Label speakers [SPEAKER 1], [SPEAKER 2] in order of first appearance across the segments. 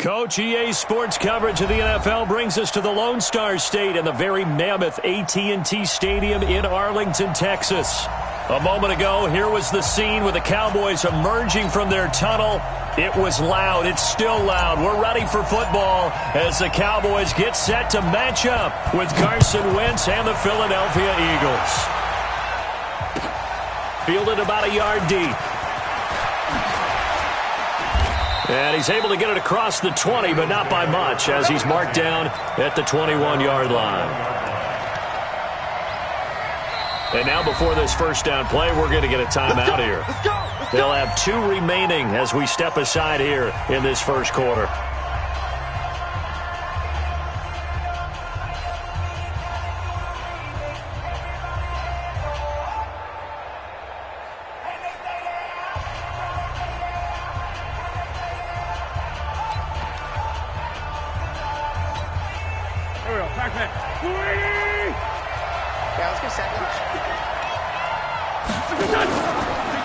[SPEAKER 1] Coach, EA Sports coverage of the NFL brings us to the Lone Star State and the very mammoth AT&T Stadium in Arlington, Texas. A moment ago, here was the scene with the Cowboys emerging from their tunnel. It was loud. It's still loud. We're ready for football as the Cowboys get set to match up with Carson Wentz and the Philadelphia Eagles. Fielded about a yard deep. And he's able to get it across the 20, but not by much, as he's marked down at the 21-yard line. And now before this first down play, we're going to get a timeout here. They'll have 2 remaining as we step aside here in this first quarter.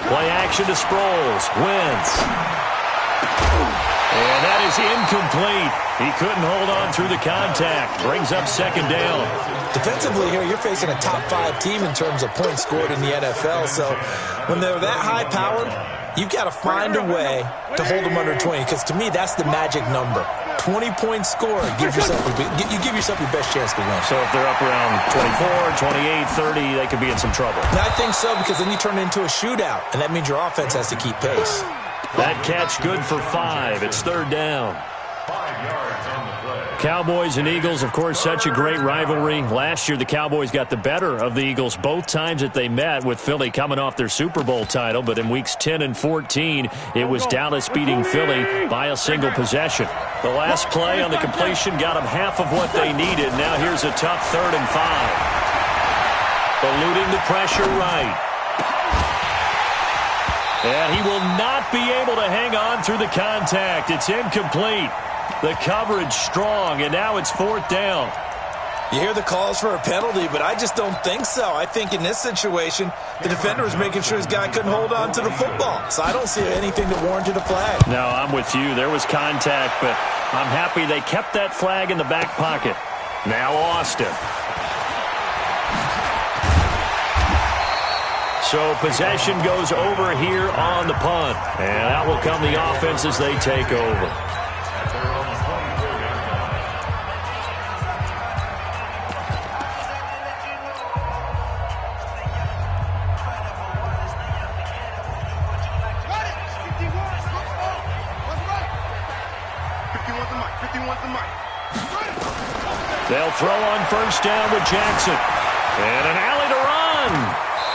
[SPEAKER 1] Play action to Sproles. Wentz. And that is incomplete. He couldn't hold on through the contact. Brings up second down.
[SPEAKER 2] Defensively here, you're facing a top-5 team in terms of points scored in the NFL. So when they're that high-powered, you've got to find a way to hold them under 20. Because to me, that's the magic number. 20-point score, you give yourself your best chance to win.
[SPEAKER 1] So if they're up around 24, 28, 30, they could be in some trouble.
[SPEAKER 2] I think so, because then you turn it into a shootout, and that means your offense has to keep pace.
[SPEAKER 1] That catch good for 5. It's third down.
[SPEAKER 3] 5 yards on the play.
[SPEAKER 1] Cowboys and Eagles, of course, such a great rivalry. Last year, the Cowboys got the better of the Eagles both times that they met, with Philly coming off their Super Bowl title. But in weeks 10 and 14, it was Dallas beating Philly by a single possession. The last play on the completion got them half of what they needed. Now here's a tough 3rd and 5. Eluding the pressure right. And he will not be able to hang on through the contact. It's incomplete. The coverage strong, and now it's 4th down.
[SPEAKER 2] You hear the calls for a penalty, but I just don't think so. I think in this situation, the defender was making sure his guy couldn't hold on to the football. So I don't see anything that warranted a flag.
[SPEAKER 1] No, I'm with you. There was contact, but I'm happy they kept that flag in the back pocket. Now Austin. So possession goes over here on the punt. And out will come the offense as they take over. They'll throw on first down with Jackson. And an alley to run.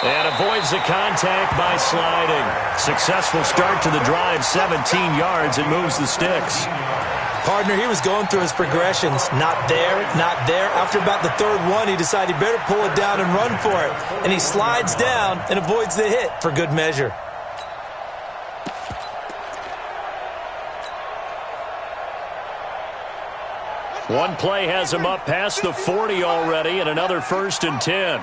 [SPEAKER 1] And avoids the contact by sliding. Successful start to the drive, 17 yards, and moves the sticks.
[SPEAKER 2] Partner, he was going through his progressions. Not there, not there. After about the 3rd one, he decided he better pull it down and run for it. And he slides down and avoids the hit for good measure.
[SPEAKER 1] One play has him up past the 40 already, and another 1st and 10.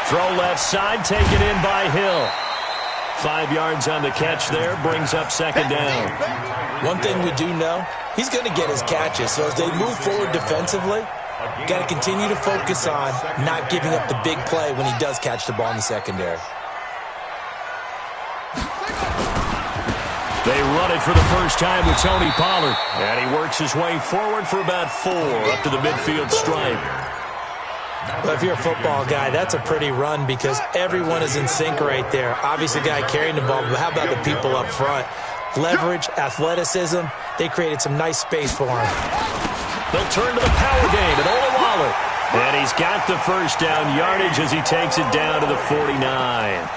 [SPEAKER 1] Throw left side, taken in by Hill. 5 yards on the catch there, brings up second down.
[SPEAKER 2] One thing we do know, he's going to get his catches. So as they move forward defensively, got to continue to focus on not giving up the big play when he does catch the ball in the secondary.
[SPEAKER 1] They run it for the first time with Tony Pollard. And he works his way forward for about 4 up to the midfield stripe.
[SPEAKER 2] Well, if you're a football guy, that's a pretty run because everyone is in sync right there. Obviously, the guy carrying the ball, but how about the people up front? Leverage, athleticism, they created some nice space for him.
[SPEAKER 1] They'll turn to the power game at Olawale. And he's got the first down yardage as he takes it down to the 49.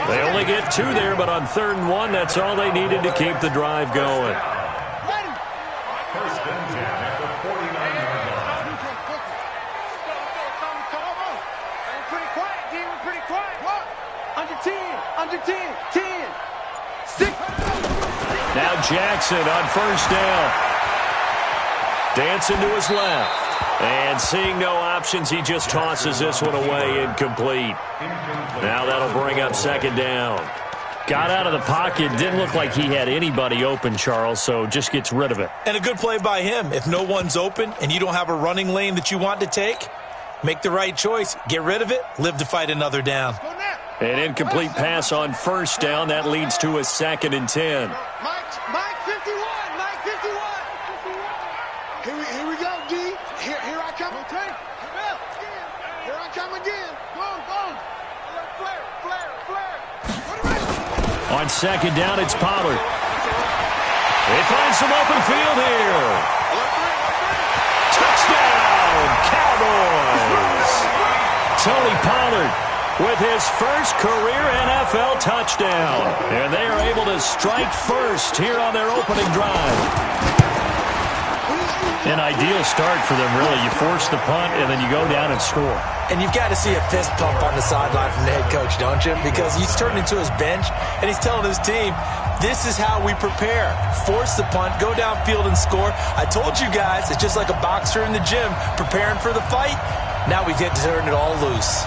[SPEAKER 1] They only get 2 there, but on 3rd and 1, that's all they needed to keep the drive going.
[SPEAKER 3] First and 10 at the 49-yard line.
[SPEAKER 4] Pretty quiet. Under 10, 10. 6.
[SPEAKER 1] Now Jackson on first down. Dancing to his left. And seeing no options, he just tosses this one away, incomplete. Now that'll bring up second down. Got out of the pocket. Didn't look like he had anybody open, Charles, so just gets rid of it.
[SPEAKER 2] And a good play by him. If no one's open and you don't have a running lane that you want to take, make the right choice. Get rid of it. Live to fight another down.
[SPEAKER 1] An incomplete pass on first down. That leads to a 2nd and 10.
[SPEAKER 4] Mike 51. Mike 51. Here we go, D. Here I come. Okay. Here I come again. Boom. Flare.
[SPEAKER 1] On 2nd down, it's Pollard. They find some open field here. Touchdown, Cowboys. Tony Pollard with his first career NFL touchdown. And they are able to strike first here on their opening drive. An ideal start for them, really. You force the punt, and then you go down and score.
[SPEAKER 2] And you've got to see a fist pump on the sideline from the head coach, don't you? Because he's turned into his bench, and he's telling his team, this is how we prepare. Force the punt, go downfield and score. I told you guys, it's just like a boxer in the gym preparing for the fight. Now we get to turn it all loose.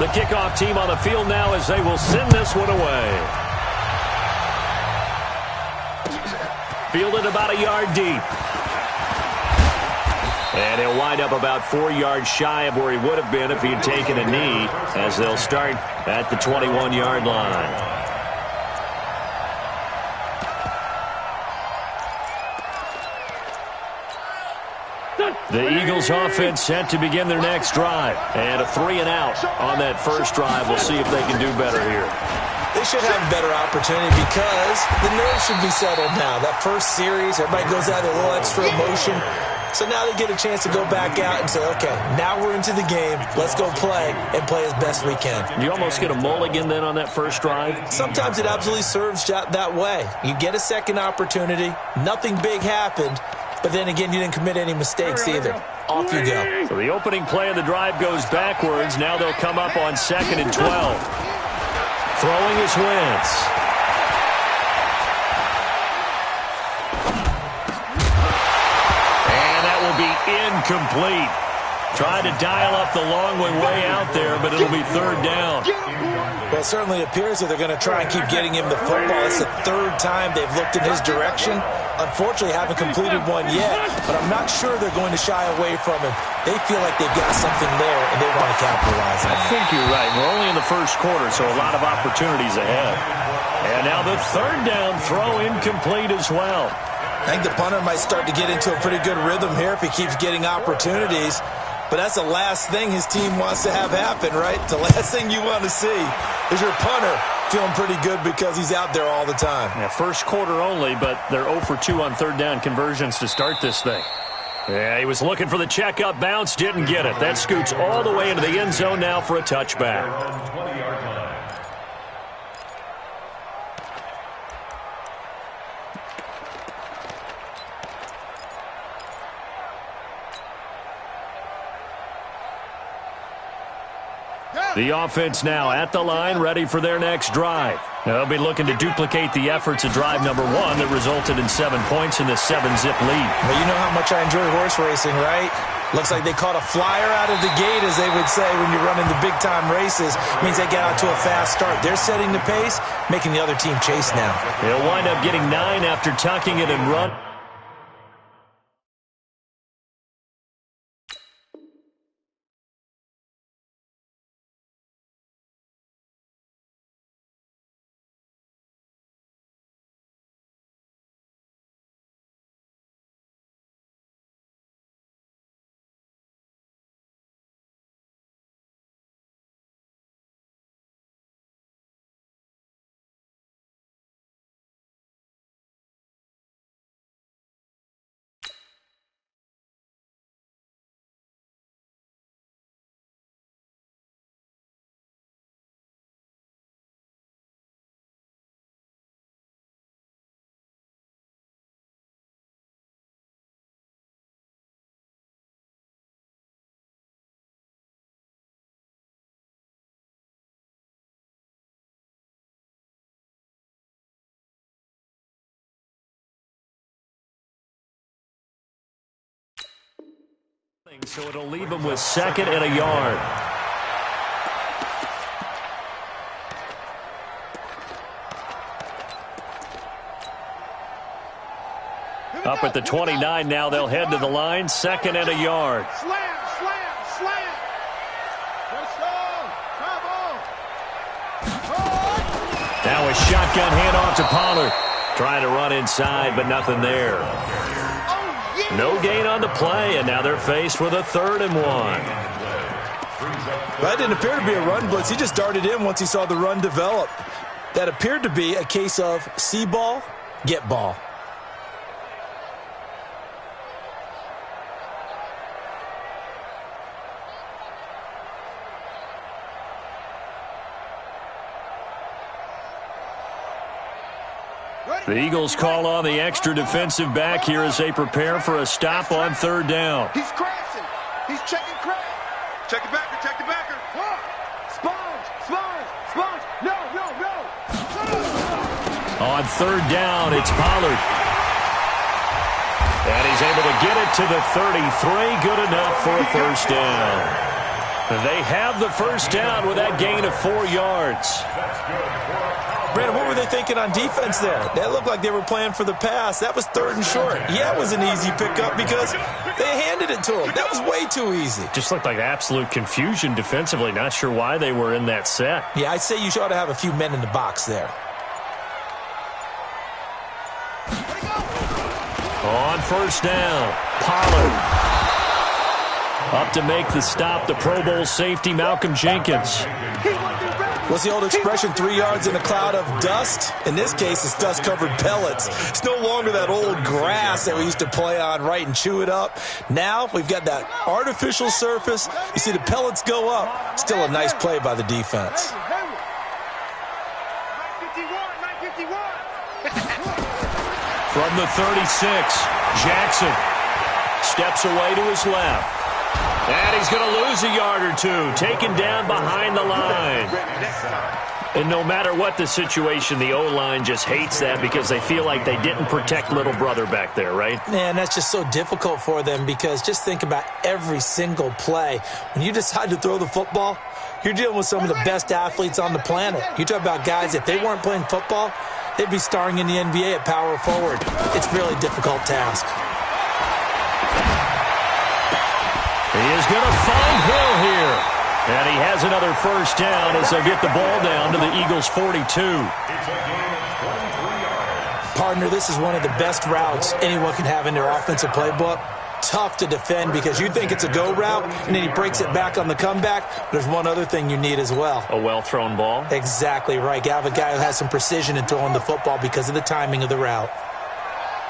[SPEAKER 1] The kickoff team on the field now as they will send this one away. Fielded about a yard deep. And he'll wind up about 4 yards shy of where he would have been if he had taken a knee, as they'll start at the 21-yard line. The Eagles offense set to begin their next drive. And a 3-and-out on that first drive. We'll see if they can do better here.
[SPEAKER 2] They should have a better opportunity because the nerves should be settled now. That first series, everybody goes out with a little extra emotion. So now they get a chance to go back out and say, okay, now we're into the game. Let's go play and play as best we can.
[SPEAKER 1] You almost get a mulligan then on that first drive?
[SPEAKER 2] Sometimes it absolutely serves that way. You get a second opportunity. Nothing big happened. But then again, you didn't commit any mistakes either. Off you go.
[SPEAKER 1] So the opening play of the drive goes backwards. Now they'll come up on 2nd and 12. Throwing his Wentz. And that will be incomplete. Tried to dial up the long way out there, but it'll be 3rd down.
[SPEAKER 2] Well, it certainly appears that they're going to try and keep getting him the football. It's the 3rd time they've looked in his direction. Unfortunately, haven't completed one yet, but I'm not sure they're going to shy away from him. They feel like they've got something there, and they want to capitalize on it.
[SPEAKER 1] I think you're right. We're only in the first quarter, so a lot of opportunities ahead. And now the 3rd down throw incomplete as well.
[SPEAKER 2] I think the punter might start to get into a pretty good rhythm here if he keeps getting opportunities. But that's the last thing his team wants to have happen, right? The last thing you want to see is your punter feeling pretty good because he's out there all the time.
[SPEAKER 1] Yeah, first quarter only, but they're 0 for 2 on 3rd down conversions to start this thing. Yeah, he was looking for the checkup bounce, didn't get it. That scoots all the way into the end zone now for a touchback. The offense now at the line, ready for their next drive. They'll be looking to duplicate the efforts of drive number 1 that resulted in 7 points in the 7-zip lead.
[SPEAKER 2] Well, you know how much I enjoy horse racing, right? Looks like they caught a flyer out of the gate, as they would say, when you're running the big-time races. It means they get out to a fast start. They're setting the pace, making the other team chase now.
[SPEAKER 1] They'll wind up getting 9 after tucking it and run. So it'll leave him with 2nd and a yard. Up at the 29 now, they'll head to the line. 2nd and a yard.
[SPEAKER 4] Slam, slam, slam. Let's go. Come on.
[SPEAKER 1] Now a shotgun handoff to Pollard. Trying to run inside, but nothing there. No gain on the play, and now they're faced with a 3rd and 1.
[SPEAKER 2] That didn't appear to be a run blitz. He just darted in once he saw the run develop. That appeared to be a case of see ball, get ball.
[SPEAKER 1] The Eagles call on the extra defensive back here as they prepare for a stop on 3rd down.
[SPEAKER 4] He's crashing. He's checking crash. Check the backer, check the backer. Sponge, sponge, sponge. No, no, no.
[SPEAKER 1] On 3rd down, it's Pollard. And he's able to get it to the 33. Good enough for a 1st down. They have the 1st down with that gain of 4 yards.
[SPEAKER 2] Brandon, what were they thinking on defense there? That looked like they were playing for the pass. That was 3rd and short. Yeah, it was an easy pickup because they handed it to him. That was way too easy.
[SPEAKER 1] Just looked like absolute confusion defensively. Not sure why they were in that set.
[SPEAKER 2] Yeah, I'd say you ought to have a few men in the box there.
[SPEAKER 1] On 1st down, Pollard. Up to make the stop, the Pro Bowl safety, Malcolm Jenkins.
[SPEAKER 2] What's the old expression, 3 yards in a cloud of dust? In this case, it's dust-covered pellets. It's no longer that old grass that we used to play on, right, and chew it up. Now we've got that artificial surface. You see the pellets go up. Still a nice play by the defense.
[SPEAKER 1] From the 36, Jackson steps away to his left. And he's going to lose a yard or two, taken down behind the line. And no matter what the situation, the O-line just hates that because they feel like they didn't protect little brother back there, right?
[SPEAKER 2] Man, that's just so difficult for them because just think about every single play. When you decide to throw the football, you're dealing with some of the best athletes on the planet. You talk about guys, if they weren't playing football, they'd be starring in the NBA at power forward. It's a really difficult task.
[SPEAKER 1] He is going to find Hill here. And he has another 1st down as they'll get the ball down to the Eagles' 42.
[SPEAKER 2] Partner, this is one of the best routes anyone can have in their offensive playbook. Tough to defend because you think it's a go route, and then he breaks it back on the comeback. There's one other thing you need as well.
[SPEAKER 1] A well-thrown ball?
[SPEAKER 2] Exactly right. You have a guy who has some precision in throwing the football because of the timing of the route.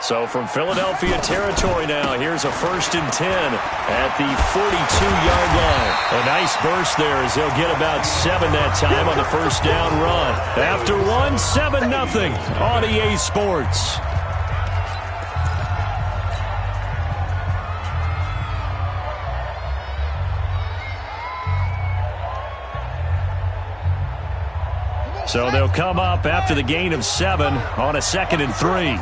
[SPEAKER 1] So from Philadelphia territory now, here's a 1st and 10 at the 42-yard line. A nice burst there as they'll get about 7 that time on the 1st down run. After 1, 7-0 on EA Sports. So they'll come up after the gain of 7 on a 2nd and 3.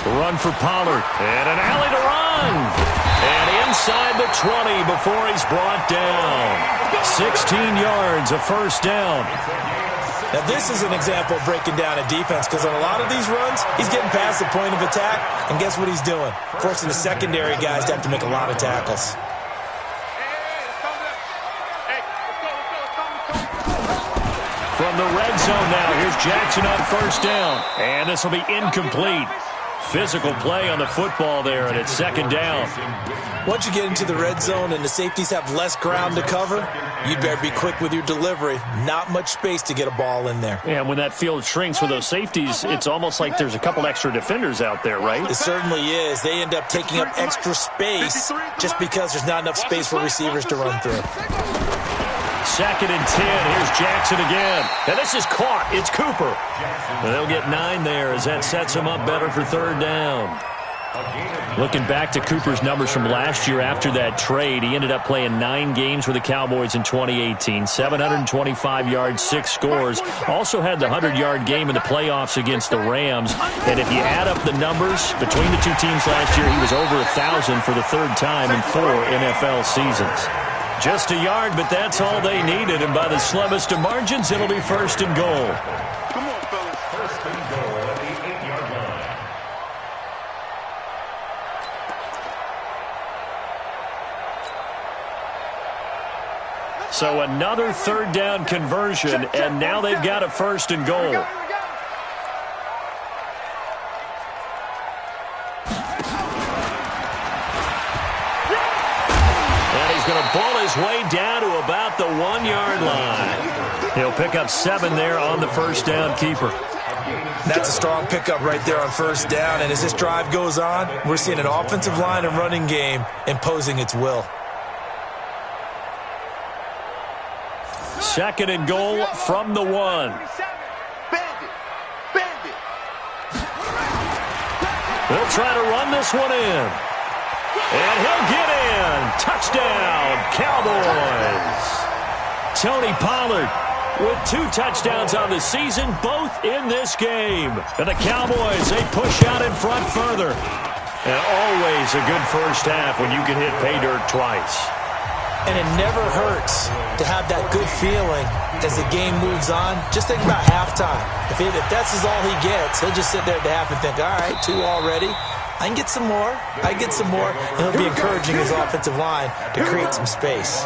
[SPEAKER 1] Run for Pollard, and an alley to run. And inside the 20 before he's brought down. 16 yards, a 1st down.
[SPEAKER 2] Now, this is an example of breaking down a defense because on a lot of these runs, he's getting past the point of attack, and guess what he's doing? Forcing the secondary guys to have to make a lot of tackles.
[SPEAKER 1] From the red zone now, here's Jackson on 1st down, and this will be incomplete. Physical play on the football there, and it's 2nd down.
[SPEAKER 2] Once you get into the red zone and the safeties have less ground to cover, you better be quick with your delivery. Not much space to get a ball in there.
[SPEAKER 1] Yeah, when that field shrinks with those safeties, it's almost like there's a couple extra defenders out there, right?
[SPEAKER 2] It certainly is. They end up taking up extra space just because there's not enough space for receivers to run through.
[SPEAKER 1] 2nd and 10. Here's Jackson again. And this is caught. It's Cooper. And they'll get 9 there as that sets him up better for 3rd down. Looking back to Cooper's numbers from last year after that trade, he ended up playing 9 games with the Cowboys in 2018. 725 yards, 6 scores. Also had the 100-yard game in the playoffs against the Rams. And if you add up the numbers between the two teams last year, he was over 1,000 for the 3rd time in 4 NFL seasons. Just a yard, but that's all they needed. And by the slimmest of margins, it'll be 1st and goal.
[SPEAKER 4] Come on, fellas.
[SPEAKER 3] 1st and goal at the 8-yard line.
[SPEAKER 1] So another 3rd down conversion, and now they've got a 1st and goal. And he's going to ball his way down to about the 1-yard line. He'll pick up 7 there on the 1st down keeper.
[SPEAKER 2] That's a strong pickup right there on 1st down, and as this drive goes on, we're seeing an offensive line and running game imposing its will.
[SPEAKER 1] 2nd and goal from the 1. They'll try to run this one in. And he'll get in. Touchdown, Cowboys. Tony Pollard with 2 touchdowns on the season, both in this game. And the Cowboys, they push out in front further. And always a good first half when you can hit pay dirt twice.
[SPEAKER 2] And it never hurts to have that good feeling as the game moves on. Just think about halftime. If that's all he gets, he'll just sit there at the half and think, all right, 2 already. I can get some more. I can get some more. And he'll be encouraging his offensive line to create some space.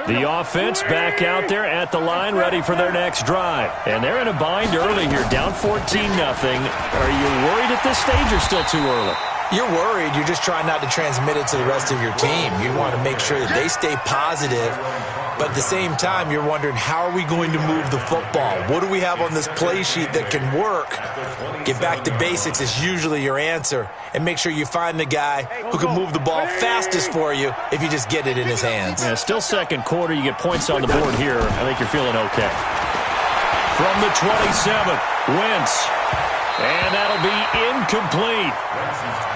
[SPEAKER 1] The offense back out there at the line, ready for their next drive. And they're in a bind early here, down 14-0. Are you worried at this stage or still too early?
[SPEAKER 2] You're worried. You're just trying not to transmit it to the rest of your team. You want to make sure that they stay positive. But at the same time, you're wondering, how are we going to move the football? What do we have on this play sheet that can work? Get back to basics is usually your answer. And make sure you find the guy who can move the ball fastest for you if you just get it in his hands.
[SPEAKER 1] Yeah, still 2nd quarter. You get points on the board here. I think you're feeling okay. From the 27, Wentz. And that'll be incomplete.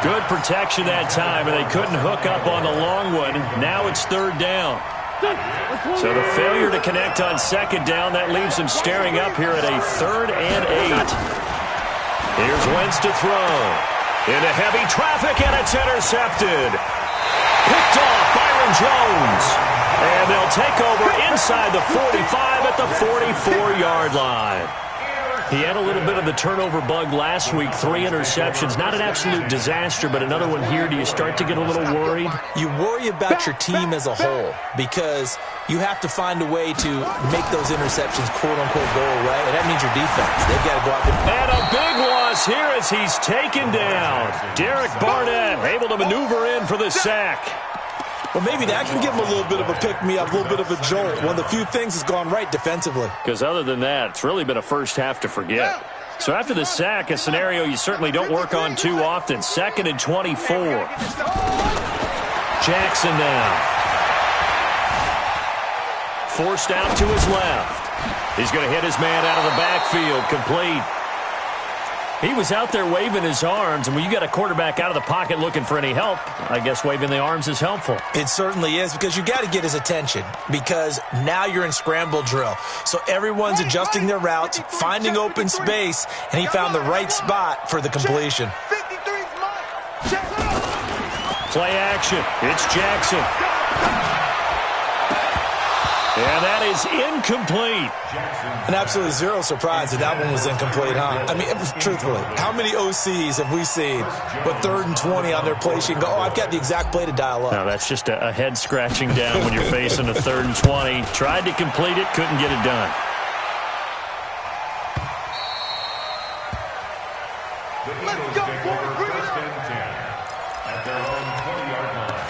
[SPEAKER 1] Good protection that time, and they couldn't hook up on the long one. Now it's 3rd down. So the failure to connect on 2nd down, that leaves them staring up here at a 3rd and 8. Here's Wentz to throw. Into heavy traffic, and it's intercepted. Picked off Byron Jones. And they'll take over inside the 45 at the 44-yard line. He had a little bit of the turnover bug last week, 3 interceptions. Not an absolute disaster, but another one here. Do you start to get a little worried?
[SPEAKER 2] You worry about your team as a whole because you have to find a way to make those interceptions, quote-unquote, go away, and that means your defense. They've got to go out there.
[SPEAKER 1] And a big loss here as he's taken down. Derek Barnett able to maneuver in for the sack.
[SPEAKER 2] Well, maybe that can give him a little bit of a pick-me-up, a little bit of a jolt. One of the few things has gone right defensively.
[SPEAKER 1] Because other than that, it's really been a first half to forget. So after the sack, a scenario you certainly don't work on too often. 2nd and 24. Jackson now. Forced out to his left. He's going to hit his man out of the backfield. Complete. He was out there waving his arms, and when you got a quarterback out of the pocket looking for any help, I guess waving the arms is helpful.
[SPEAKER 2] It certainly is, because you got to get his attention, because now you're in scramble drill. So everyone's adjusting their routes, finding open space, and he found the right spot for the completion.
[SPEAKER 1] Play action. It's Jackson. And that is incomplete.
[SPEAKER 2] And absolutely zero surprise that one was incomplete, huh? I mean, truthfully, how many OCs have we seen with 3rd and 20 on their play sheet and go, oh, I've got the exact play to dial up?
[SPEAKER 1] No, that's just a head scratching down when you're facing a 3rd and 20. Tried to complete it, couldn't get it done.
[SPEAKER 3] Let's go, boys. 1st and 10 at their own 20-yard line.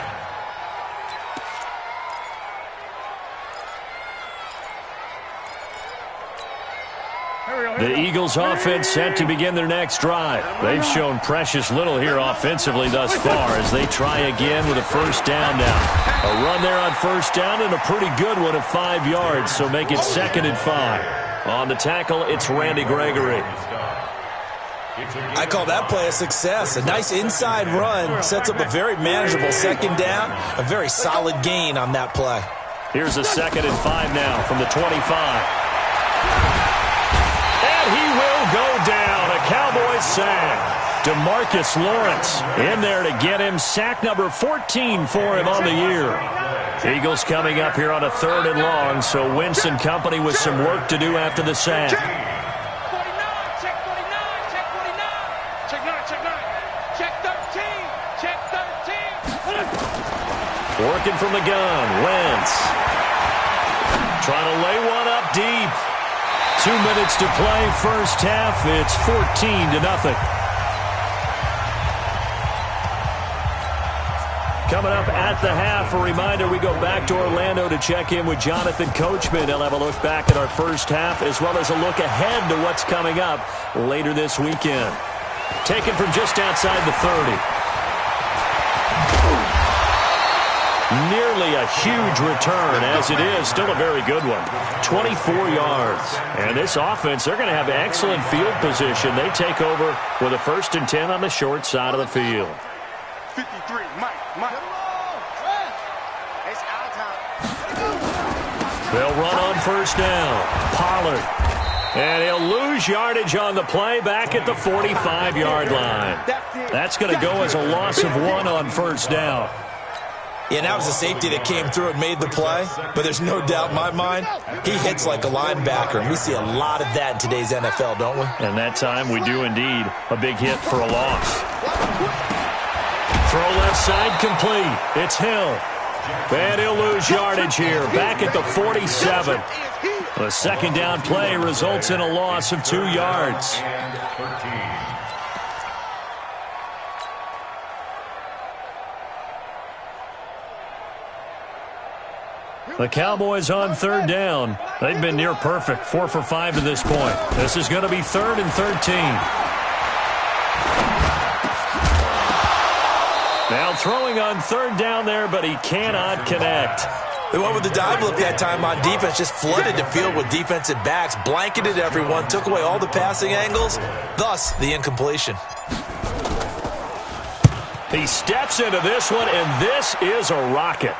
[SPEAKER 1] The Eagles offense set to begin their next drive. They've shown precious little here offensively thus far as they try again with a first down now. A run there on first down and a pretty good one at 5 yards, so make it 2nd and 5. On the tackle, it's Randy Gregory.
[SPEAKER 2] I call that play a success. A nice inside run sets up a very manageable second down, a very solid gain on that play.
[SPEAKER 1] Here's a 2nd and 5 now from the 25. And he will go down. A Cowboys sack. DeMarcus Lawrence in there to get him. Sack number 14 for him on the year. Eagles coming up here on a 3rd and long, so Wentz and company with some work to do after the sack.
[SPEAKER 4] Check 49, check 49, check 49. Check 9, check 9. Check 13, check 13.
[SPEAKER 1] Working from the gun, Wentz. Trying to lay one up deep. 2 minutes to play, first half. It's 14-0. Coming up at the half, a reminder, we go back to Orlando to check in with Jonathan Coachman. He'll have a look back at our first half as well as a look ahead to what's coming up later this weekend. Taken from just outside the 30. Nearly a huge return, as it is. Still a very good one. 24 yards. And this offense, they're going to have excellent field position. They take over with a 1st and 10 on the short side of the field.
[SPEAKER 4] 53, Mike. It's our time.
[SPEAKER 1] They'll run on first down. Pollard. And he'll lose yardage on the play back at the 45-yard line. That's going to go as a loss of 1 on first down.
[SPEAKER 2] Yeah, and that was a safety that came through and made the play, but there's no doubt in my mind, he hits like a linebacker, and we see a lot of that in today's NFL, don't we?
[SPEAKER 1] And that time we do indeed. A big hit for a loss. Throw left side complete. It's Hill. And he'll lose yardage here, back at the 47. The 2nd down play results in a loss of 2 yards. The Cowboys on 3rd down. They've been near perfect, 4 for 5 to this point. This is going to be 3rd and 13. Now throwing on 3rd down there, but he cannot connect.
[SPEAKER 2] They went with the dive look that time on defense, just flooded the field with defensive backs, blanketed everyone, took away all the passing angles, thus the incompletion.
[SPEAKER 1] He steps into this one, and this is a rocket.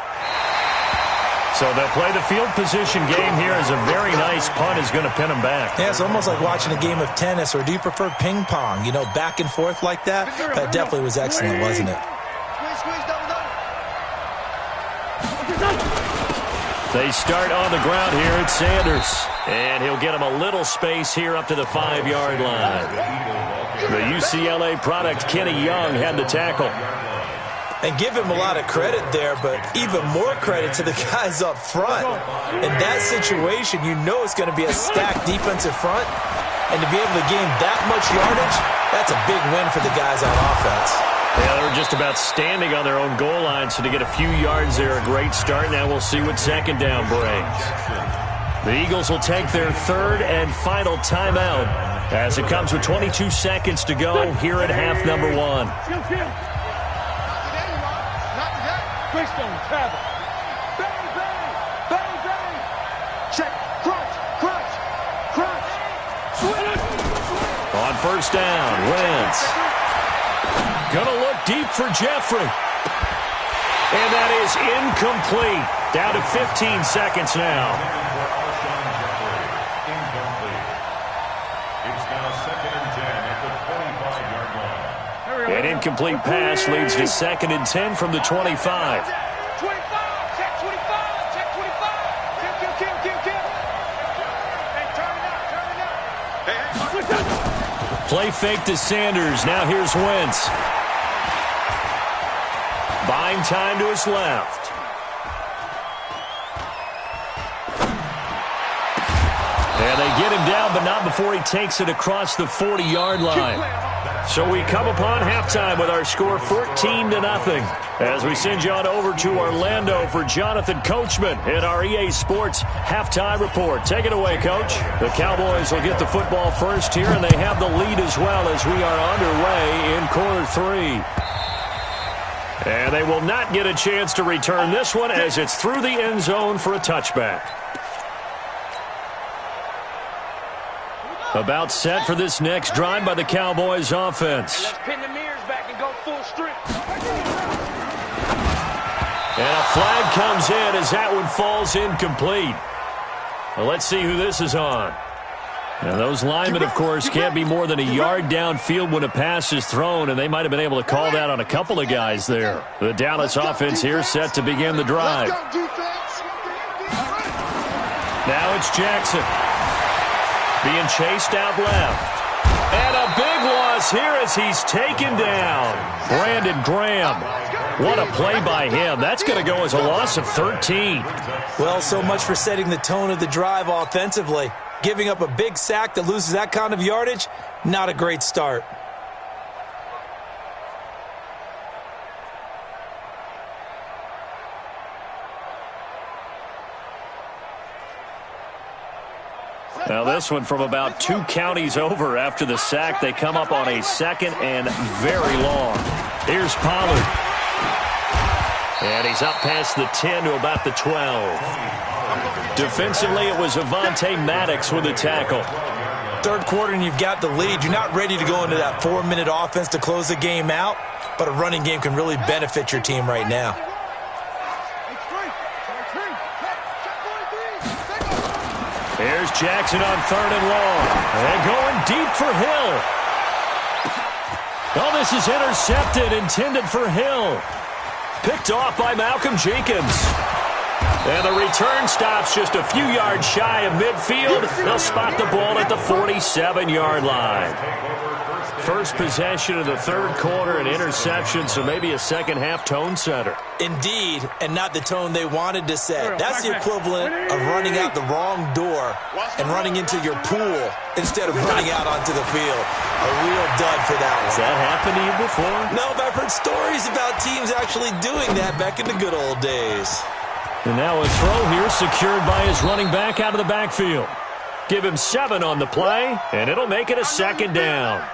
[SPEAKER 1] So they'll play the field position game here as a very nice punt is going to pin them back.
[SPEAKER 2] Yeah, it's almost like watching a game of tennis, or do you prefer ping pong? You know, back and forth like that? That definitely was excellent, wasn't it?
[SPEAKER 1] They start on the ground here at Sanders. And he'll get him a little space here up to the 5-yard line. The UCLA product, Kenny Young, had the tackle.
[SPEAKER 2] And give him a lot of credit there, but even more credit to the guys up front. In that situation, you know it's going to be a stacked defensive front. And to be able to gain that much yardage, that's a big win for the guys on offense.
[SPEAKER 1] Yeah, they were just about standing on their own goal line, so to get a few yards there, a great start. Now we'll see what 2nd down brings. The Eagles will take their 3rd and final timeout as it comes with 22 seconds to go here at half number 1.
[SPEAKER 4] Keystone travel. Bang, bang, bang, bang. Check, crunch, crunch, crunch. Swing.
[SPEAKER 1] On first down, Wentz. Gonna look deep for Jeffrey. And that is incomplete. Down to 15 seconds now.
[SPEAKER 3] It's now 2nd and 10 at the 25-yard line.
[SPEAKER 1] An incomplete pass leads to 2nd and 10 from the 25.
[SPEAKER 4] 25, check 25, check 25. Kill. Hey, turn it up. Hey.
[SPEAKER 1] Play fake to Sanders. Now here's Wentz. Buying time to his left. And And they get him down, but not before he takes it across the 40-yard line. So we come upon halftime with our score 14-0. As we send you on over to Orlando for Jonathan Coachman in our EA Sports halftime report. Take it away, Coach. The Cowboys will get the football first here, and they have the lead as well as we are underway in quarter 3. And they will not get a chance to return this one as it's through the end zone for a touchback. About set for this next drive by the Cowboys offense.
[SPEAKER 5] Let's pin the mirrors back and go full strength.
[SPEAKER 1] And a flag comes in as that one falls incomplete. Well, let's see who this is on. Now, those linemen, of course, can't be more than a yard downfield when a pass is thrown, and they might have been able to call that on a couple of guys there. The Dallas offense here set to begin the drive. Now it's Jackson being chased out left. And a big loss here as he's taken down. Brandon Graham. What a play by him. That's going to go as a loss of 13.
[SPEAKER 2] Well, so much for setting the tone of the drive offensively. Giving up a big sack that loses that kind of yardage, not a great start.
[SPEAKER 1] Now this one from about 2 counties over after the sack. They come up on a 2nd and very long. Here's Pollard. And he's up past the 10 to about the 12. Defensively, it was Avonte Maddox with the tackle.
[SPEAKER 2] Third quarter and you've got the lead. You're not ready to go into that 4-minute offense to close the game out, but a running game can really benefit your team right now.
[SPEAKER 1] Here's Jackson on 3rd and long. And going deep for Hill. Oh, this is intercepted, intended for Hill. Picked off by Malcolm Jenkins. And the return stops just a few yards shy of midfield. They'll spot the ball at the 47-yard line. First possession of the 3rd quarter, an interception, so maybe a second-half tone setter.
[SPEAKER 2] Indeed, and not the tone they wanted to set. That's the equivalent of running out the wrong door and running into your pool instead of running out onto the field. A real dud for that one.
[SPEAKER 1] Has that happened to you before?
[SPEAKER 2] No, but I've heard stories about teams actually doing that back in the good old days.
[SPEAKER 1] And now a throw here secured by his running back out of the backfield. Give him 7 on the play, and it'll make it a 2nd down.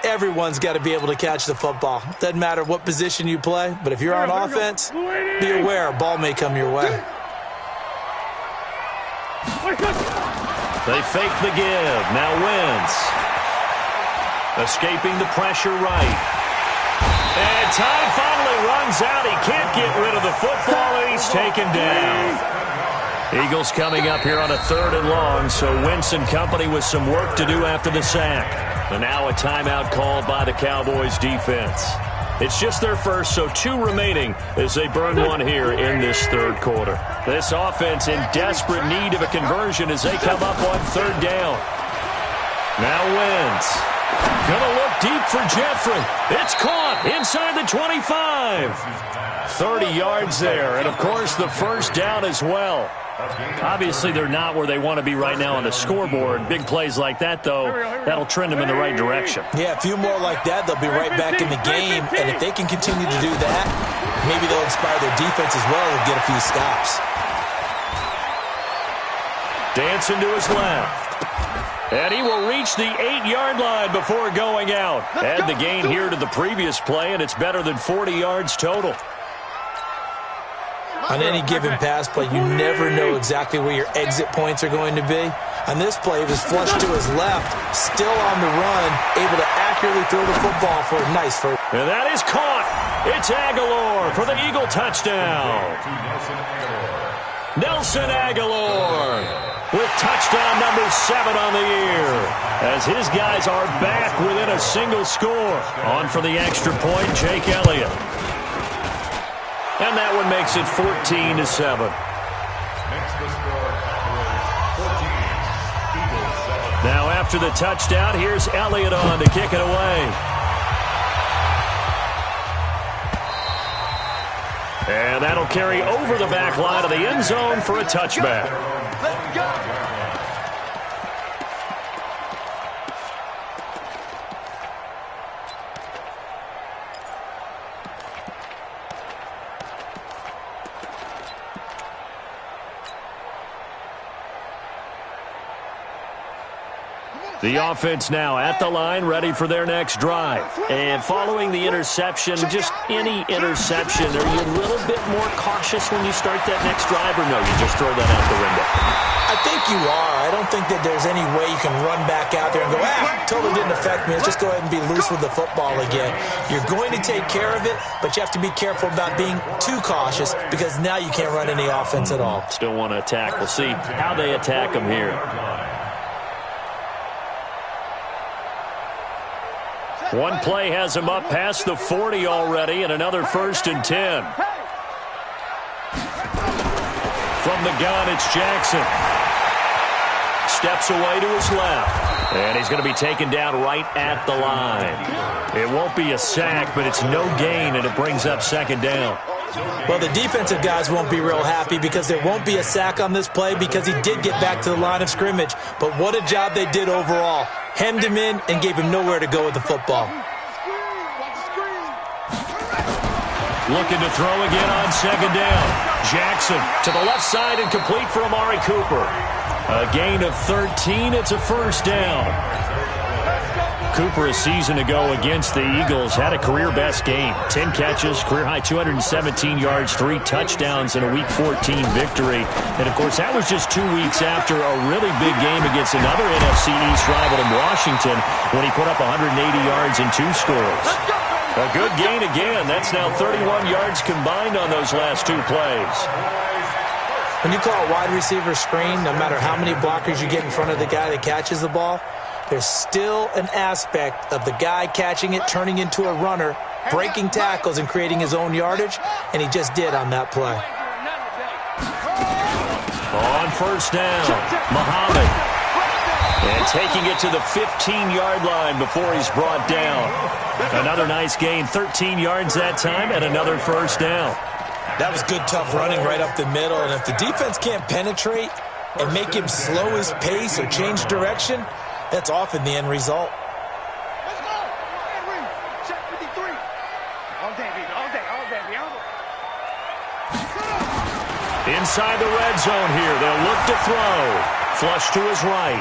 [SPEAKER 2] Everyone's got to be able to catch the football. Doesn't matter what position you play, but if you're on offense, be aware a ball may come your way.
[SPEAKER 1] They fake the give. Now Wentz. Escaping the pressure right. And time finally runs out. He can't get rid of the football, and he's taken down. Eagles coming up here on a 3rd and long, so Wentz and company with some work to do after the sack. And now a timeout called by the Cowboys defense. It's just their first, so 2 remaining as they burn one here in this 3rd quarter. This offense in desperate need of a conversion as they come up on 3rd down. Now Wentz. Gonna look deep for Jeffrey. It's caught inside the 25. 30 yards there, and of course the first down as well. Obviously, they're not where they want to be right now on the scoreboard. Big plays like that, though, that'll trend them in the right direction.
[SPEAKER 2] Yeah, a few more like that, they'll be right back in the game. And if they can continue to do that, maybe they'll inspire their defense as well and get a few stops. Dancing to his left.
[SPEAKER 1] And he will reach the 8-yard line before going out. Add the gain here to the previous play, and it's better than 40 yards total.
[SPEAKER 2] On any given pass play, you never know exactly where your exit points are going to be. On this play, he was flushed to his left, still on the run, able to accurately throw the football for a nice first.
[SPEAKER 1] And that is caught. It's Aguilar for the Eagle touchdown. Nelson Aguilar with touchdown number 7 on the year. As his guys are back within a single score. On for the extra point, Jake Elliott. And that one makes it 14-7.
[SPEAKER 3] Next the score, Cowboys 14, Eagles 7.
[SPEAKER 1] Now after the touchdown, here's Elliott on to kick it away. And that'll carry over the back line of the end zone for a touchback.
[SPEAKER 4] Let's go.
[SPEAKER 1] The offense now at the line, ready for their next drive. And following the interception, just any interception, are you a little bit more cautious when you start that next drive, or no, you just throw that out the window?
[SPEAKER 2] I think you are. I don't think that there's any way you can run back out there and go, totally didn't affect me. Let's just go ahead and be loose with the football again. You're going to take care of it, but you have to be careful about being too cautious because now you can't run any offense at all.
[SPEAKER 1] Still want to attack. We'll see how they attack them here. One play has him up past the 40 already, and another 1st and 10. From the gun, it's Jackson. Steps away to his left. And he's going to be taken down right at the line. It won't be a sack, but it's no gain, and it brings up 2nd down.
[SPEAKER 2] Well, the defensive guys won't be real happy because there won't be a sack on this play because he did get back to the line of scrimmage. But what a job they did overall. Hemmed him in and gave him nowhere to go with the football.
[SPEAKER 1] Looking to throw again on 2nd down. Jackson to the left side and complete for Amari Cooper. A gain of 13. It's a 1st down. Cooper a season ago against the Eagles had a career-best game. 10 catches, career-high 217 yards, 3 touchdowns in a Week 14 victory. And, of course, that was just 2 weeks after a really big game against another NFC East rival in Washington when he put up 180 yards and 2 scores. A good gain again. That's now 31 yards combined on those last 2 plays.
[SPEAKER 2] When you call a wide receiver screen, no matter how many blockers you get in front of the guy that catches the ball, there's still an aspect of the guy catching it, turning into a runner, breaking tackles and creating his own yardage, and he just did on that play.
[SPEAKER 1] On 1st down, Muhammad. And taking it to the 15-yard line before he's brought down. Another nice gain, 13 yards that time, and another 1st down.
[SPEAKER 2] That was good, tough running right up the middle, and if the defense can't penetrate and make him slow his pace or change direction, that's often the end result.
[SPEAKER 4] Let's go. Check 53. All day, baby. All day.
[SPEAKER 1] Inside the red zone here. They'll look to throw. Flush to his right.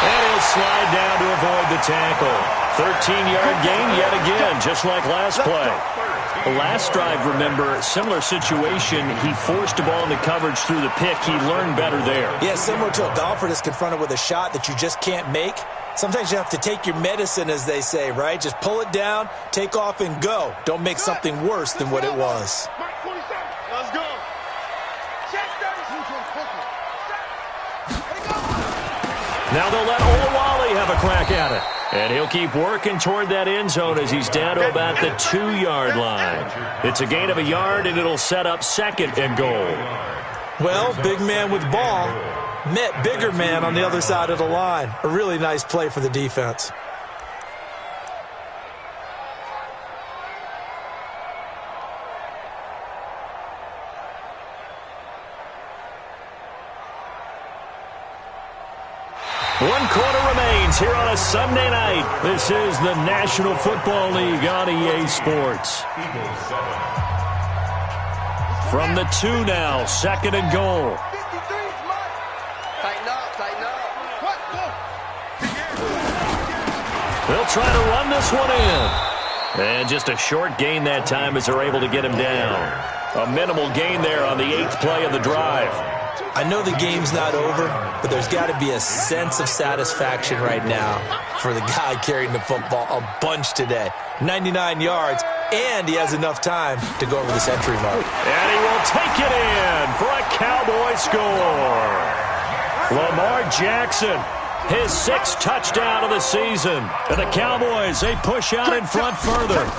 [SPEAKER 1] And he'll slide down to avoid the tackle. 13-yard gain yet again, just like last play. The last drive, remember, similar situation. He forced a ball into coverage through the pick. He learned better there.
[SPEAKER 2] Yeah, similar to a golfer that's confronted with a shot that you just can't make. Sometimes you have to take your medicine, as they say, right? Just pull it down, take off, and go. Don't make something worse than what it was.
[SPEAKER 4] Let's go. Check 30.
[SPEAKER 1] Now they'll let Olawale have a crack at it. And he'll keep working toward that end zone as he's down to about the 2-yard line. It's a gain of 1 yard, and it'll set up 2nd and goal.
[SPEAKER 2] Well, big man with ball met bigger man on the other side of the line. A really nice play for the defense.
[SPEAKER 1] One quarter remains here on a Sunday night. This is the National Football League on EA Sports. From the 2 now, 2nd and goal.
[SPEAKER 5] Tighten up.
[SPEAKER 1] They'll try to run this one in. And just a short gain that time as they're able to get him down. A minimal gain there on the 8th play of the drive.
[SPEAKER 2] I know the game's not over, but there's got to be a sense of satisfaction right now for the guy carrying the football a bunch today. 99 yards, and he has enough time to go over the century mark.
[SPEAKER 1] And he will take it in for a Cowboy score. Lamar Jackson, his 6th touchdown of the season. And the Cowboys, they push out in front further.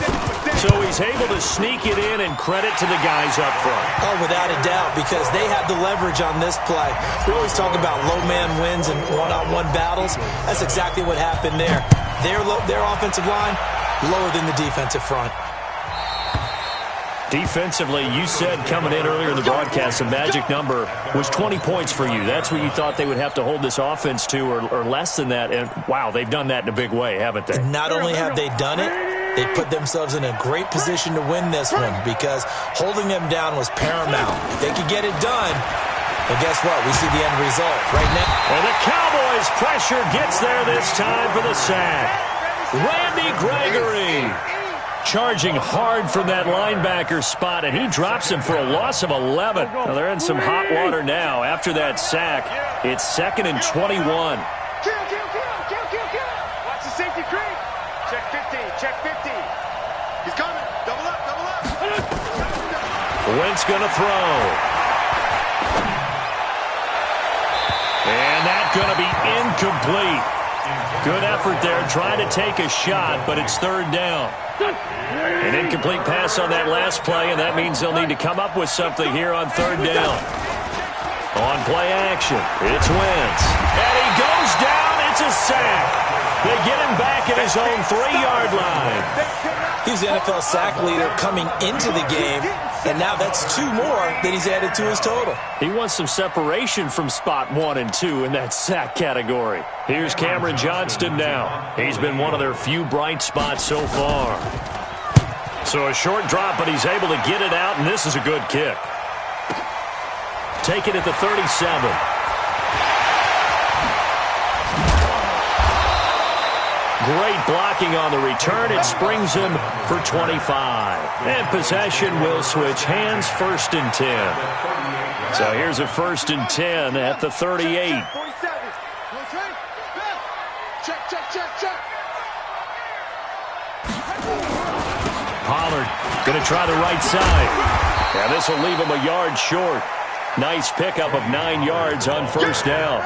[SPEAKER 1] So he's able to sneak it in, and credit to the guys up front.
[SPEAKER 2] Oh, without a doubt, because they had the leverage on this play. We always talk about low man wins and one-on-one battles. That's exactly what happened there. Their offensive line, lower than the defensive front.
[SPEAKER 1] Defensively, you said coming in earlier in the broadcast, the magic number was 20 points for you. That's what you thought they would have to hold this offense to, or less than that. And, wow, they've done that in a big way, haven't they?
[SPEAKER 2] Not only have they done it, they put themselves in a great position to win this one because holding them down was paramount. If they could get it done, But guess what? We see the end result right now.
[SPEAKER 1] And the Cowboys' pressure gets there this time for the sack. Randy Gregory charging hard from that linebacker spot, and he drops him for a loss of 11. Now, they're in some hot water now. After that sack, it's 2nd and 21.
[SPEAKER 5] Kill. Watch the safety creep. Check 50. Check 50.
[SPEAKER 4] He's coming. Double up.
[SPEAKER 1] Wentz going to throw. And that's going to be incomplete. Good effort there trying to take a shot, but it's 3rd down. An incomplete pass on that last play, and that means they'll need to come up with something here on 3rd down. On play action, it's Wentz. And he goes down. It's a sack. They get him back at his own 3-yard line.
[SPEAKER 2] He's the NFL sack leader coming into the game, and now that's 2 more that he's added to his total.
[SPEAKER 1] He wants some separation from spot 1 and 2 in that sack category. Here's Cameron Johnston now. He's been one of their few bright spots so far. So a short drop, but he's able to get it out, and this is a good kick. Take it at the 37. Great blocking on the return. It springs him for 25. And possession will switch hands, 1st and 10. So here's a 1st and 10 at the 38.
[SPEAKER 4] Check.
[SPEAKER 1] Pollard going to try the right side. Yeah, this will leave him a yard short. Nice pickup of 9 yards on 1st down.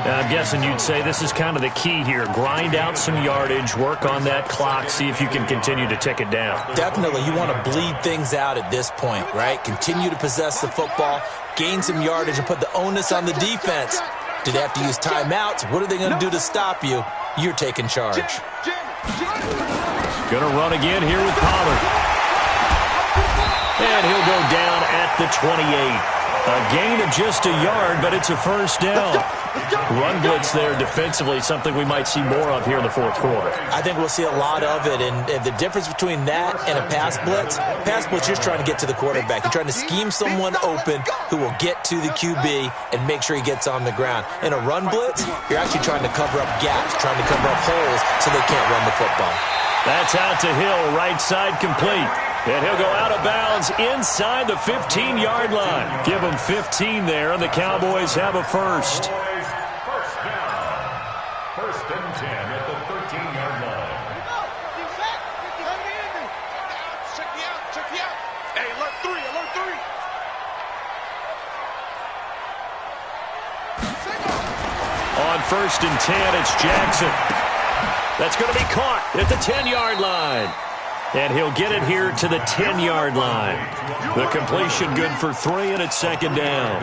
[SPEAKER 1] I'm guessing you'd say this is kind of the key here. Grind out some yardage, work on that clock, see if you can continue to tick it down.
[SPEAKER 2] Definitely, you want to bleed things out at this point, right? Continue to possess the football, gain some yardage, and put the onus on the defense. Do they have to use timeouts? What are they going to do to stop you? You're taking charge.
[SPEAKER 1] Going to run again here with Pollard. And he'll go down at the 28. A gain of just a yard, but it's a 1st down. Run blitz there defensively, something we might see more of here in the 4th quarter.
[SPEAKER 2] I think we'll see a lot of it, and the difference between that and a pass blitz, you're just trying to get to the quarterback. You're trying to scheme someone open who will get to the QB and make sure he gets on the ground. In a run blitz, you're actually trying to cover up gaps, trying to cover up holes so they can't run the football.
[SPEAKER 1] That's out to Hill, right side complete. And he'll go out of bounds inside the 15-yard line. Give him 15 there, and the Cowboys have a 1st.
[SPEAKER 3] 1st and 10 at the 13-yard line.
[SPEAKER 4] Check me out. Hey, alert 3.
[SPEAKER 1] On 1st and 10, it's Jackson. That's going to be caught at the 10-yard line. And he'll get it here to the 10-yard line. The completion good for 3, and it's 2nd down.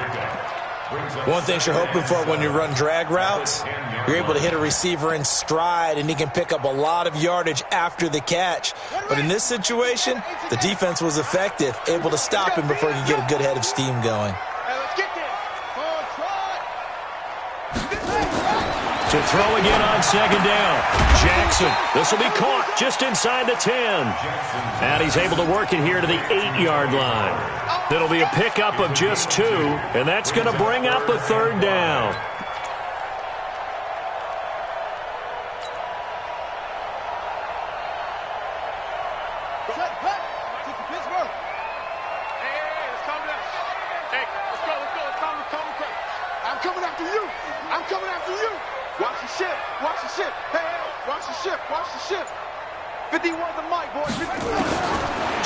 [SPEAKER 2] One thing you're hoping for when you run drag routes, you're able to hit a receiver in stride, and he can pick up a lot of yardage after the catch. But in this situation, the defense was effective, able to stop him before he could get a good head of steam going.
[SPEAKER 1] To throw again on 2nd down. Jackson, this will be caught just inside the 10. And he's able to work it here to the 8-yard line. That'll be a pickup of just 2, and that's going to bring up a 3rd down.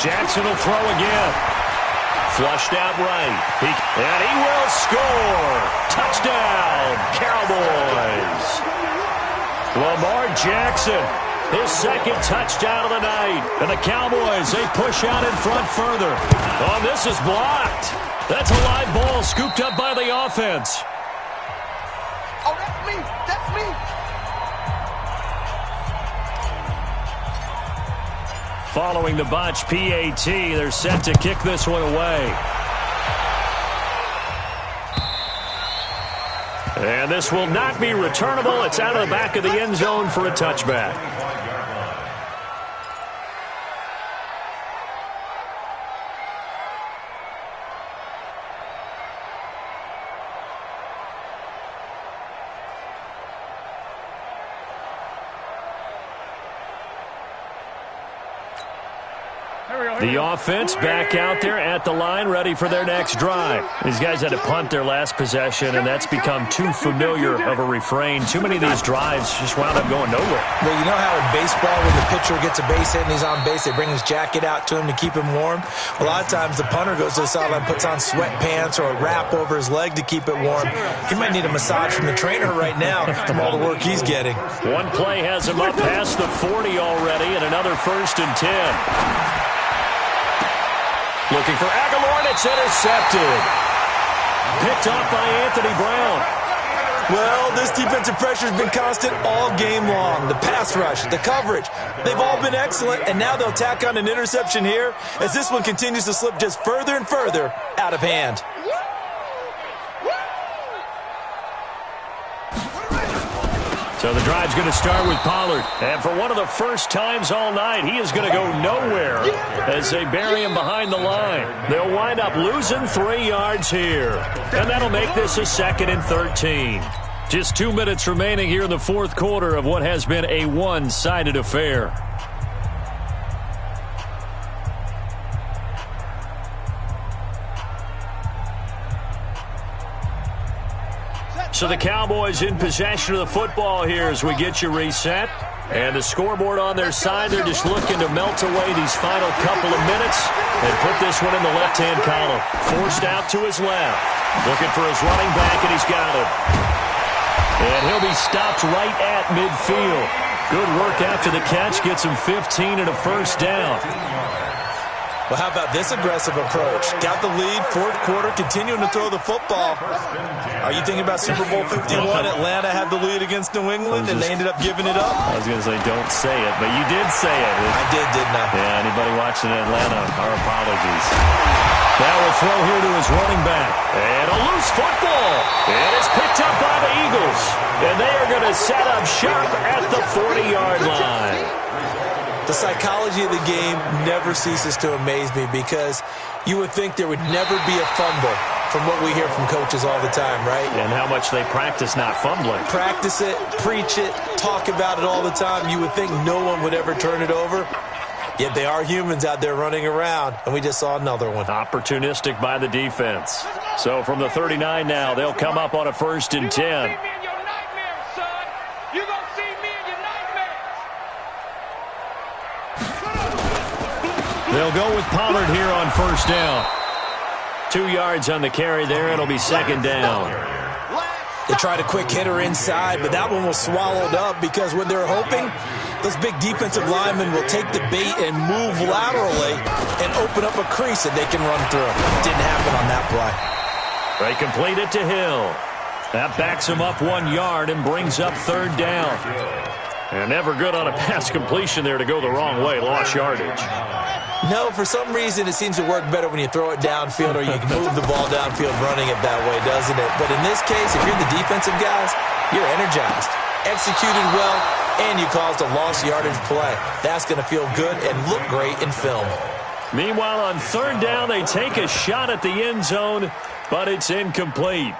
[SPEAKER 1] Jackson will throw again. Flushed out right. And he will score. Touchdown, Cowboys. Lamar Jackson, his 2nd touchdown of the night. And the Cowboys, they push out in front further. Oh, this is blocked. That's a live ball scooped up by the offense.
[SPEAKER 4] Oh, that's me. That's me.
[SPEAKER 1] Following the botch PAT, they're set to kick this one away. And this will not be returnable. It's out of the back of the end zone for a touchback. The offense back out there at the line, ready for their next drive. These guys had to punt their last possession, and that's become too familiar of a refrain. Too many of these drives just wound up going nowhere.
[SPEAKER 2] Well, you know how in baseball when the pitcher gets a base hit and he's on base, they bring his jacket out to him to keep him warm? A lot of times the punter goes to the sideline, puts on sweatpants or a wrap over his leg to keep it warm. He might need a massage from the trainer right now from all the work he's getting.
[SPEAKER 1] One play has him up past the 40 already, and another 1st and 10. Looking for Aguilar, and it's intercepted. Picked off by Anthony Brown.
[SPEAKER 2] Well, this defensive pressure has been constant all game long. The pass rush, the coverage, they've all been excellent, and now they'll tack on an interception here as this one continues to slip just further and further out of hand.
[SPEAKER 1] So the drive's going to start with Pollard. And for one of the first times all night, he is going to go nowhere as they bury him behind the line. They'll wind up losing 3 yards here. And that'll make this a 2nd and 13. Just 2 minutes remaining here in the 4th quarter of what has been a one-sided affair. So the Cowboys in possession of the football here as we get you reset. And the scoreboard on their side, they're just looking to melt away these final couple of minutes and put this one in the left-hand column. Forced out to his left. Looking for his running back, and he's got him. And he'll be stopped right at midfield. Good work after the catch. Gets him 15 and a 1st down.
[SPEAKER 2] Well, how about this aggressive approach? Got the lead, 4th quarter, continuing to throw the football. Are you thinking about Super Bowl 51? Atlanta had the lead against New England, and they ended up giving it up?
[SPEAKER 1] I was going to say, don't say it, but you did say it.
[SPEAKER 2] I did, didn't I?
[SPEAKER 1] Yeah, anybody watching Atlanta, our apologies. Now we'll throw here to his running back. And a loose football. And it's picked up by the Eagles. And they are going to set up shop at the 40-yard line.
[SPEAKER 2] The psychology of the game never ceases to amaze me because you would think there would never be a fumble from what we hear from coaches all the time, right?
[SPEAKER 1] And how much they practice not fumbling.
[SPEAKER 2] Practice it, preach it, talk about it all the time. You would think no one would ever turn it over. Yet they are humans out there running around, and we just saw another one.
[SPEAKER 1] Opportunistic by the defense. So from the 39 now, they'll come up on a 1st and 10. They'll go with Pollard here on 1st down. 2 yards on the carry there. It'll be 2nd down.
[SPEAKER 2] They tried a quick hitter inside, but that one was swallowed up because when they're hoping, those big defensive linemen will take the bait and move laterally and open up a crease that they can run through. Didn't happen on that play.
[SPEAKER 1] They complete it to Hill. That backs him up 1 yard and brings up 3rd down. And never good on a pass completion there to go the wrong way. Lost yardage.
[SPEAKER 2] No, for some reason it seems to work better when you throw it downfield or you can move the ball downfield running it that way, doesn't it? But in this case, if you're the defensive guys, you're energized, executed well, and you caused a lost yardage play. That's going to feel good and look great in film.
[SPEAKER 1] Meanwhile, on 3rd down, they take a shot at the end zone, but it's incomplete.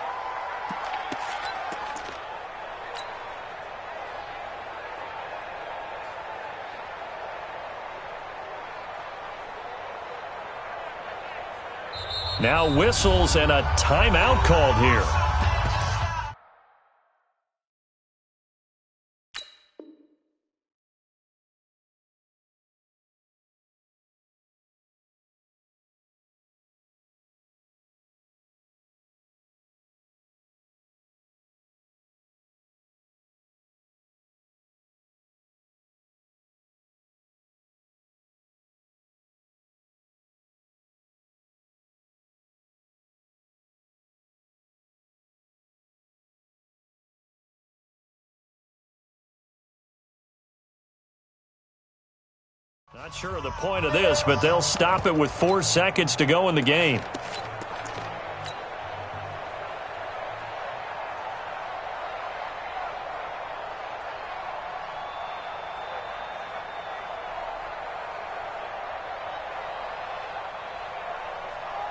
[SPEAKER 1] Now whistles and a timeout called here. Not sure of the point of this, but they'll stop it with 4 seconds to go in the game.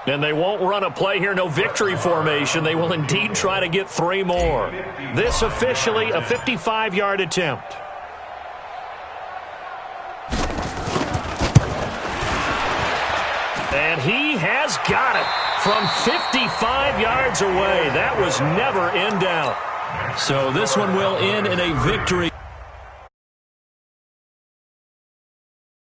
[SPEAKER 1] And they won't run a play here, no victory formation. They will indeed try to get 3 more. This officially a 55-yard attempt. And he has got it from 55 yards away. That was never in doubt. So this one will end in a victory.